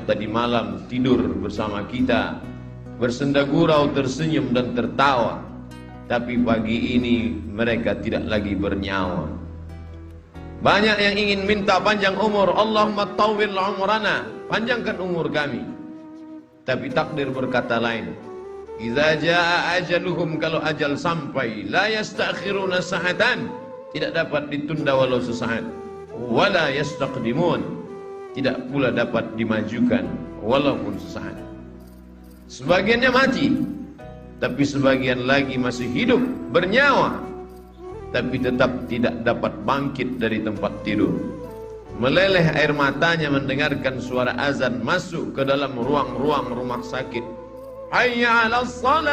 yang tadi malam tidur bersama kita, bersenda gurau, tersenyum dan tertawa, tapi pagi ini mereka tidak lagi bernyawa. Banyak yang ingin minta panjang umur, Allahumma tawwil umrana, panjangkan umur kami. Tapi takdir berkata lain. Idza jaa ajaluhum, kalau ajal sampai, la yastakhiruna sa'atan, tidak dapat ditunda walau sesaat. Wala yastaqdimun, tidak pula dapat dimajukan walaupun sesaat. Sebagiannya mati, tapi sebagian lagi masih hidup, bernyawa, tapi tetap tidak dapat bangkit dari tempat tidur. Meleleh air matanya mendengarkan suara azan masuk ke dalam ruang-ruang rumah sakit. Hayya 'alas shalah.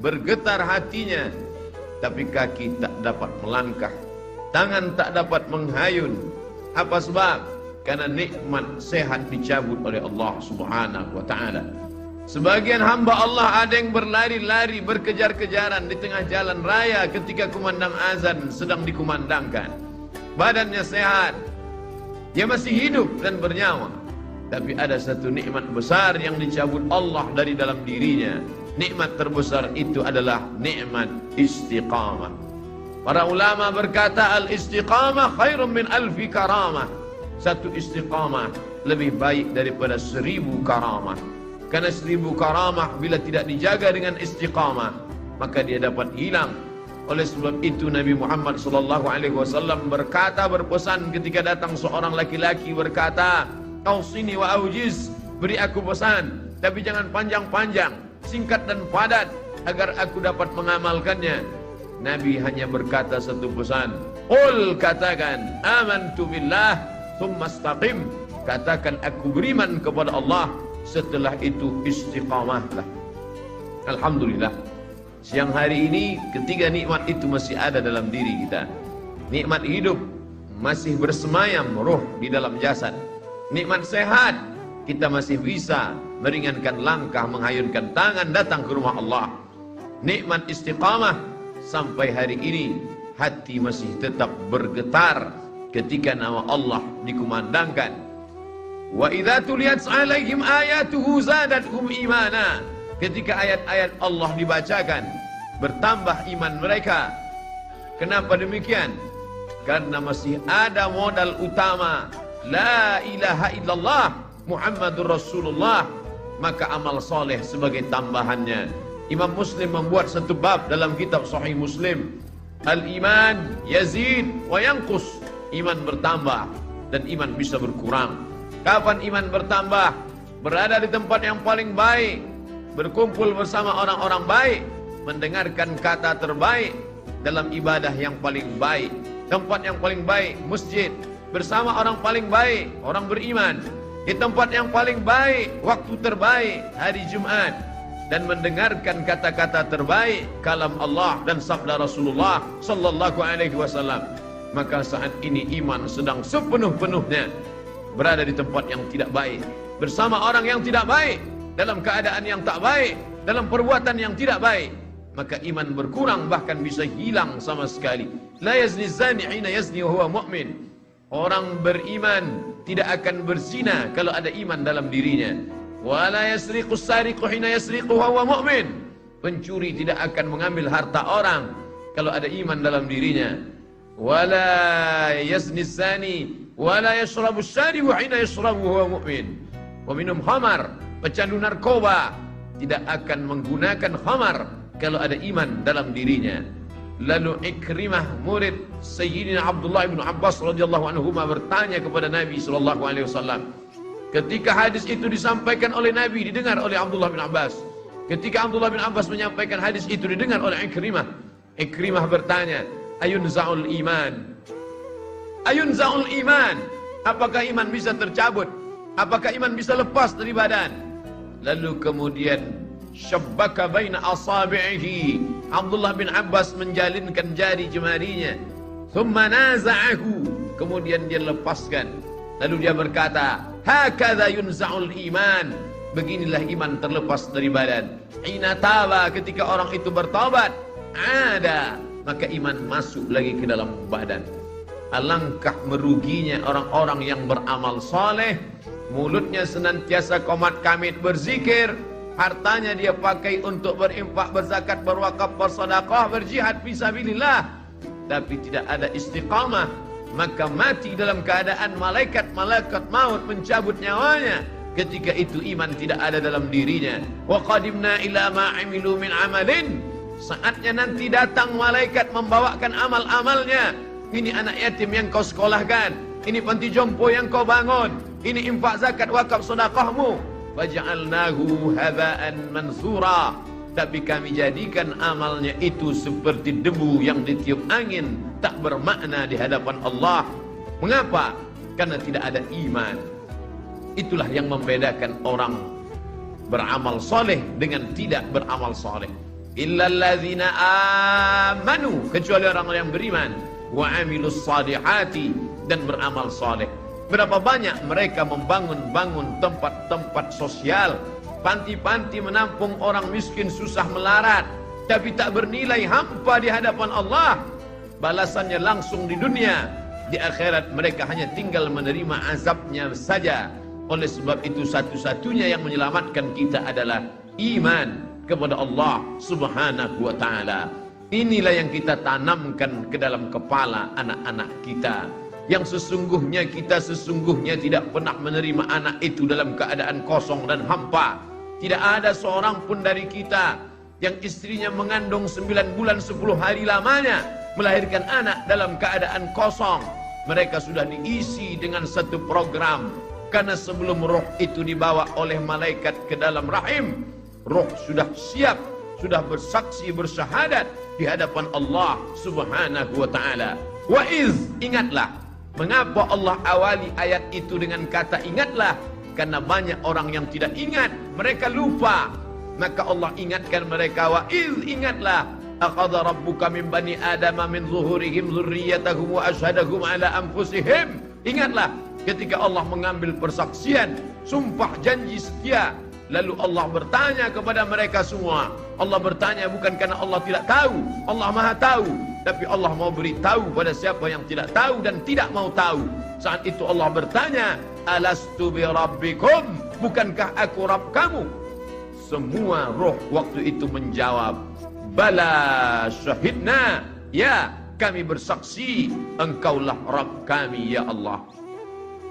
Bergetar hatinya, tapi kaki tak dapat melangkah, tangan tak dapat menghayun. Apa sebab? Karena nikmat sehat dicabut oleh Allah Subhanahu wa ta'ala. Sebagian hamba Allah ada yang berlari-lari, berkejar-kejaran di tengah jalan raya ketika kumandang azan sedang dikumandangkan. Badannya sehat, dia masih hidup dan bernyawa, tapi ada satu nikmat besar yang dicabut Allah dari dalam dirinya. Nikmat terbesar itu adalah nikmat istiqamah. Para ulama berkata, al-istiqamah khairun min alfi karamah. Satu istiqamah lebih baik daripada 1000 karamah. Karena 1000 karamah bila tidak dijaga dengan istiqamah, maka dia dapat hilang. Oleh sebab itu Nabi Muhammad SAW berkata, berpesan ketika datang seorang laki-laki berkata, "Ausini wa aujiz," beri aku pesan, tapi jangan panjang-panjang, singkat dan padat, agar aku dapat mengamalkannya. Nabi hanya berkata satu pesan, "Qul," katakan, "amantu billah, tsumma istaqim," katakan aku beriman kepada Allah, setelah itu istiqamahlah. Alhamdulillah, siang hari ini ketiga nikmat itu masih ada dalam diri kita. Nikmat hidup, masih bersemayam ruh di dalam jasad. Nikmat sehat, kita masih bisa meringankan langkah, menghayunkan tangan datang ke rumah Allah. Nikmat istiqamah, sampai hari ini hati masih tetap bergetar ketika nama Allah dikumandangkan. Wa idza tuliyat 'alaihim ayatuhu zadatuhum imana. Ketika ayat-ayat Allah dibacakan, bertambah iman mereka. Kenapa demikian? Karena masih ada modal utama, la ilaha illallah Muhammadur Rasulullah, maka amal soleh sebagai tambahannya. Imam Muslim membuat satu bab dalam kitab Sahih Muslim, al-iman yazid wa yanqus. Iman bertambah dan iman bisa berkurang. Kapan iman bertambah? Berada di tempat yang paling baik, berkumpul bersama orang-orang baik, mendengarkan kata terbaik, dalam ibadah yang paling baik, tempat yang paling baik, masjid, bersama orang paling baik, orang beriman, di tempat yang paling baik, waktu terbaik, hari Jumat, dan mendengarkan kata-kata terbaik, kalam Allah dan sabda Rasulullah sallallahu alaihi wasallam. Maka saat ini iman sedang sepenuh-penuhnya berada di tempat yang tidak baik, bersama orang yang tidak baik, dalam keadaan yang tak baik, dalam perbuatan yang tidak baik, maka iman berkurang, bahkan bisa hilang sama sekali. La yazni zani hina yazni wa huwa mu'min. Orang beriman tidak akan berzina kalau ada iman dalam dirinya. Wa la yasriqus sariqu hina yasriqu wa huwa mu'min. Pencuri tidak akan mengambil harta orang kalau ada iman dalam dirinya. Wa la yazni zani wala yashrabu syaribu hina yashrabu huwa mu'min. Peminum khamar, pecandu narkoba tidak akan menggunakan khamar kalau ada iman dalam dirinya. Lalu Ikrimah, murid Sayyidina Abdullah bin Abbas radhiyallahu anhu bertanya kepada Nabi sallallahu alaihi wasallam. Ketika hadis itu disampaikan oleh Nabi, didengar oleh Abdullah bin Abbas. Ketika Abdullah bin Abbas menyampaikan hadis itu, didengar oleh Ikrimah. Ikrimah bertanya, "Ayunza'ul iman?" Ayunza'ul iman, apakah iman bisa tercabut? Apakah iman bisa lepas dari badan? Lalu kemudian syabbaka baina asabi'ihi, Abdullah bin Abbas menjalinkan jari jemarinya, thumma naza'ahu, kemudian dia lepaskan. Lalu dia berkata, hakadha yunza'ul iman, beginilah iman terlepas dari badan. Hina taba, ketika orang itu bertobat, ada, maka iman masuk lagi ke dalam badan. Alangkah meruginya orang-orang yang beramal soleh, mulutnya senantiasa qomat kamit berzikir, hartanya dia pakai untuk berinfak, berzakat, berwakaf, bersedekah, berjihad fisabilillah, tapi tidak ada istiqamah, maka mati dalam keadaan malaikat maut mencabut nyawanya. Ketika itu iman tidak ada dalam dirinya. Wa qadimna ila ma 'amilu min amalin, saatnya nanti datang malaikat membawakan amal-amalnya. Ini anak yatim yang kau sekolahkan, ini panti jompo yang kau bangun, ini infak, zakat, wakaf, sedekahmu. Faja'alnahu haba'an mansura, tapi kami jadikan amalnya itu seperti debu yang ditiup angin, tak bermakna di hadapan Allah. Mengapa? Karena tidak ada iman. Itulah yang membedakan orang beramal soleh dengan tidak beramal soleh. Illalladzina amanu, kecuali orang yang beriman, wa amilus salihati, dan beramal soleh. Berapa banyak mereka membangun tempat-tempat sosial, panti-panti menampung orang miskin susah melarat, tapi tak bernilai, hampa di hadapan Allah. Balasannya langsung di dunia, di akhirat mereka hanya tinggal menerima azabnya saja. Oleh sebab itu satu-satunya yang menyelamatkan kita adalah iman kepada Allah Subhanahu wa ta'ala. Inilah yang kita tanamkan ke dalam kepala anak-anak kita, yang sesungguhnya kita tidak pernah menerima anak itu dalam keadaan kosong dan hampa. Tidak ada seorang pun dari kita yang istrinya mengandung 9 bulan 10 hari lamanya melahirkan anak dalam keadaan kosong. Mereka sudah diisi dengan satu program, karena sebelum roh itu dibawa oleh malaikat ke dalam rahim, roh sudah siap, sudah bersaksi bersyahadat di hadapan Allah Subhanahu wa ta'ala. Wa iz, ingatlah. Mengapa Allah awali ayat itu dengan kata ingatlah? Karena banyak orang yang tidak ingat, mereka lupa. Maka Allah ingatkan mereka, wa iz, ingatlah. Aqadha rabbuka min bani adama min zuhurihim dzurriyyatahum wa asyhadahum ala anfusihim. Ingatlah ketika Allah mengambil persaksian, sumpah janji setia. Lalu Allah bertanya kepada mereka semua. Allah bertanya bukan karena Allah tidak tahu, Allah maha tahu, tapi Allah mau beritahu pada siapa yang tidak tahu dan tidak mau tahu. Saat itu Allah bertanya, alastu bi rabbikum, bukankah aku Rabb kamu? Semua roh waktu itu menjawab, bala syahidna, ya kami bersaksi engkaulah Rabb kami ya Allah.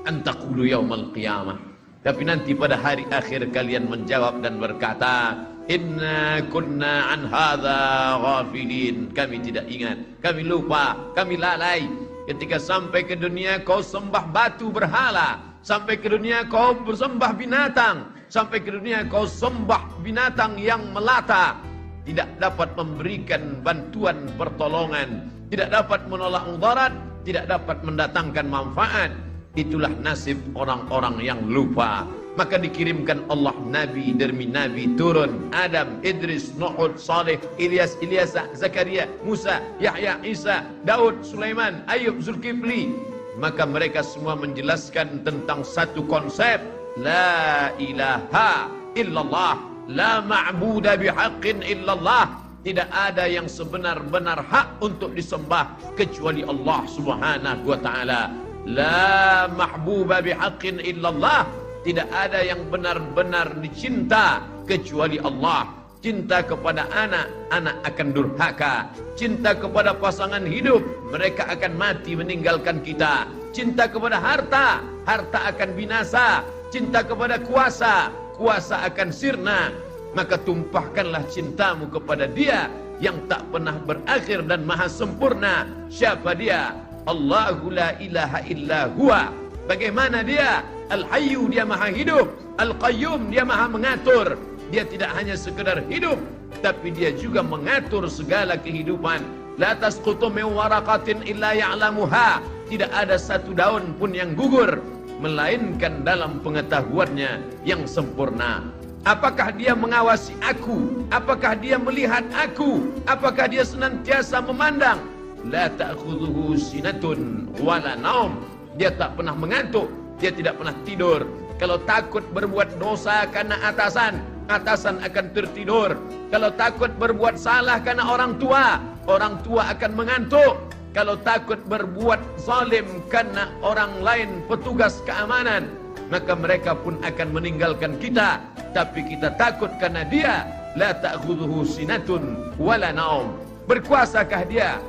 Antaqulu yaumal qiyamah, tapi nanti pada hari akhir kalian menjawab dan berkata, inna kunna an hadza ghafilin, kami tidak ingat, kami lupa, kami lalai. Ketika sampai ke dunia kau sembah batu berhala, sampai ke dunia kau bersembah binatang, sampai ke dunia kau sembah binatang yang melata, tidak dapat memberikan bantuan pertolongan, tidak dapat menolak mudarat, tidak dapat mendatangkan manfaat. Itulah nasib orang-orang yang lupa. Maka dikirimkan Allah Nabi demi Nabi turun, Adam, Idris, Nuh, Saleh, Ilyas, Ilyasa, Zakaria, Musa, Yahya, Isa, Daud, Sulaiman, Ayub, Zulkifli. Maka mereka semua menjelaskan tentang satu konsep, la ilaha illallah, la ma'buda bihaqqin illallah. Tidak ada yang sebenar-benar hak untuk disembah kecuali Allah Subhanahu wa ta'ala. La mahbuba bihaqqin illallah, tidak ada yang benar-benar dicinta kecuali Allah. Cinta kepada anak, anak akan durhaka. Cinta kepada pasangan hidup, mereka akan mati meninggalkan kita. Cinta kepada harta, harta akan binasa. Cinta kepada kuasa, kuasa akan sirna. Maka tumpahkanlah cintamu kepada Dia yang tak pernah berakhir dan maha sempurna. Siapa Dia? Allahu la ilaha illa huwa. Bagaimana Dia? Al-Hayyu, Dia maha hidup. Al-Qayyum, Dia maha mengatur. Dia tidak hanya sekedar hidup, tapi Dia juga mengatur segala kehidupan. La tasqutu min waraqatin illa ya'lamuha. Tidak ada satu daun pun yang gugur melainkan dalam pengetahuannya yang sempurna. Apakah Dia mengawasi aku? Apakah Dia melihat aku? Apakah Dia senantiasa memandang? La ta'khudhuhu sinatun wala naum. Dia tak pernah mengantuk, Dia tidak pernah tidur. Kalau takut berbuat dosa karena atasan, atasan akan tertidur. Kalau takut berbuat salah karena orang tua akan mengantuk. kalau takut berbuat zalim karena orang lain petugas keamanan, maka mereka pun akan meninggalkan kita. Tapi kita takut karena dia, la ta'khudhuhu sinatun wala naum. Berkuasakah dia?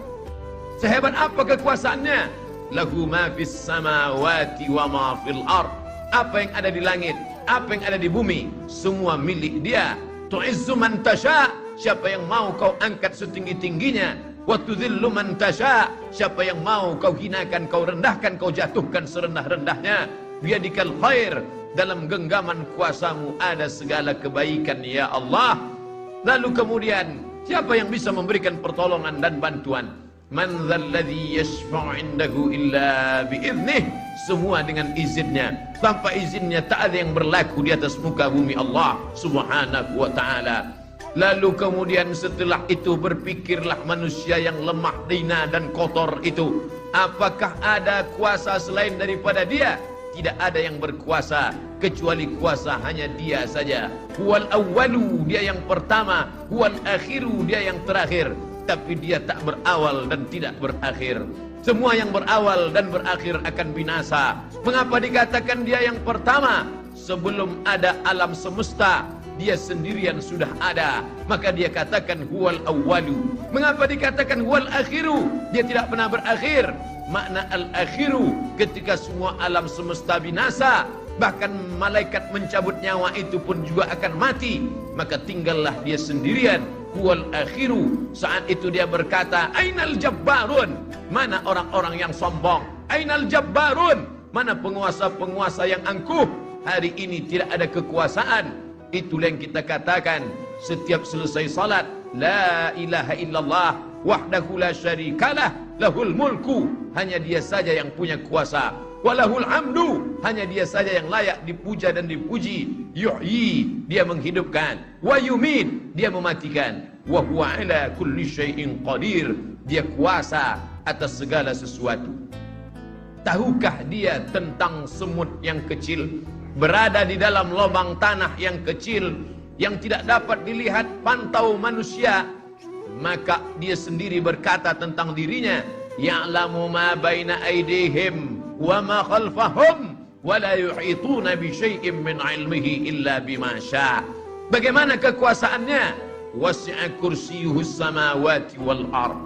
Sehebat apa kekuasaannya? Lahu ma fis samawati wa ma fil ard. Apa yang ada di langit, apa yang ada di bumi, semua milik dia. Tu'izzu man tasha, siapa yang mau kau angkat setinggi-tingginya. Wa tudhillu man tasha, siapa yang mau kau hinakan, kau rendahkan, kau jatuhkan serendah-rendahnya. Biadikal khair, dalam genggaman kuasamu ada segala kebaikan ya Allah. Lalu kemudian siapa yang bisa memberikan pertolongan dan bantuan? Man dzalladzi yashfa'u 'indahu illa bi'idnih. Semua dengan izinnya. Tanpa izinnya tak ada yang berlaku di atas muka bumi Allah Subhanahu wa ta'ala. Lalu kemudian setelah itu berpikirlah manusia yang lemah, hina dan kotor itu, apakah ada kuasa selain daripada dia? Tidak ada yang berkuasa kecuali kuasa hanya dia saja. Huwal awwalu, dia yang pertama. Huwal akhiru, dia yang terakhir. Tapi dia tak berawal dan tidak berakhir. Semua yang berawal dan berakhir akan binasa. Mengapa dikatakan dia yang pertama? Sebelum ada alam semesta, dia sendirian sudah ada. Maka dia katakan huwal awwalu. Mengapa dikatakan huwal akhiru? Dia tidak pernah berakhir. Makna al-akhiru, ketika semua alam semesta binasa, bahkan malaikat mencabut nyawa itu pun juga akan mati, maka tinggallah dia sendirian. Huwal akhiru. Saat itu dia berkata, ainal jabbarun, mana orang-orang yang sombong? Ainal jabbarun, mana penguasa-penguasa yang angkuh? Hari ini tidak ada kekuasaan. Itulah yang kita katakan setiap selesai salat, la ilaha illallah wahdahu la syarikalah, lahul mulku, hanya dia saja yang punya kuasa. Walahul hamdu, hanya dia saja yang layak dipuja dan dipuji. Yuhyi, dia menghidupkan. Wa yumit, dia mematikan. Wa huwa ala kulli syai'in qadir, dia kuasa atas segala sesuatu. Tahukah dia tentang semut yang kecil berada di dalam lubang tanah yang kecil yang tidak dapat dilihat pantau manusia? Maka dia sendiri berkata tentang dirinya, ya'lamu ma baina aydihim wa ma khalfahum wa la yuhituna bi syai'in min 'ilmihi illa bima syaa. Bagaimana kekuasaannya? Wasi'a kursiyyuhus samawati wal ard.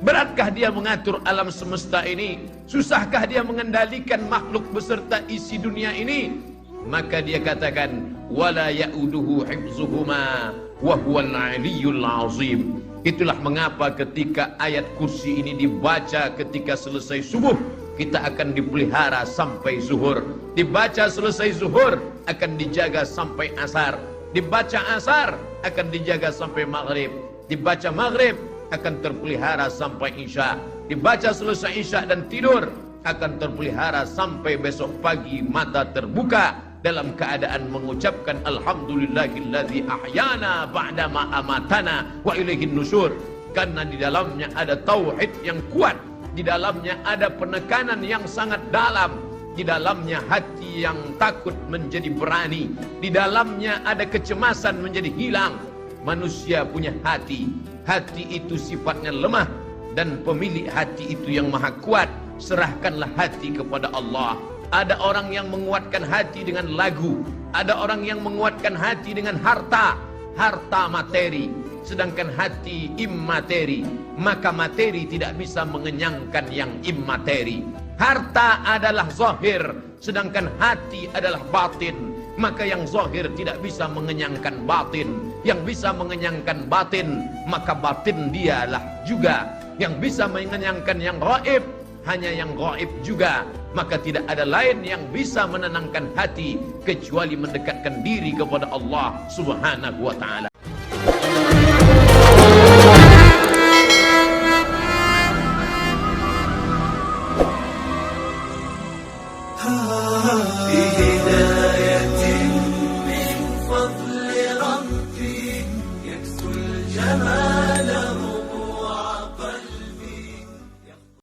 Beratkah dia mengatur alam semesta ini? Susahkah dia mengendalikan makhluk beserta isi dunia ini? Maka dia katakan, wala ya'uduhu hifzuhuma wa huwal 'aliyyul 'azim. Itulah mengapa ketika ayat kursi ini dibaca ketika selesai subuh, kita akan dipelihara sampai zuhur. Dibaca selesai zuhur, akan dijaga sampai asar. Dibaca asar, akan dijaga sampai maghrib. Dibaca maghrib, akan terpelihara sampai isya. Dibaca selesai isya dan tidur, akan terpelihara sampai besok pagi mata terbuka dalam keadaan mengucapkan alhamdulillahilladzi ahyana ba'dama amatana wa ilaihin nusyur. Karena di dalamnya ada tauhid yang kuat, di dalamnya ada penekanan yang sangat dalam, di dalamnya hati yang takut menjadi berani, di dalamnya ada kecemasan menjadi hilang. Manusia punya hati, hati itu sifatnya lemah, dan pemilik hati itu yang maha kuat. Serahkanlah hati kepada Allah. Ada orang yang menguatkan hati dengan lagu, ada orang yang menguatkan hati dengan harta, harta materi, sedangkan hati immateri. Maka materi tidak bisa mengenyangkan yang immateri. Harta adalah zahir, sedangkan hati adalah batin. Maka yang zahir tidak bisa mengenyangkan batin. Yang bisa mengenyangkan batin, maka batin dialah juga yang bisa mengenyangkan yang gaib. Hanya yang gaib juga. Maka tidak ada lain yang bisa menenangkan hati kecuali mendekatkan diri kepada Allah Subhanahu wa ta'ala.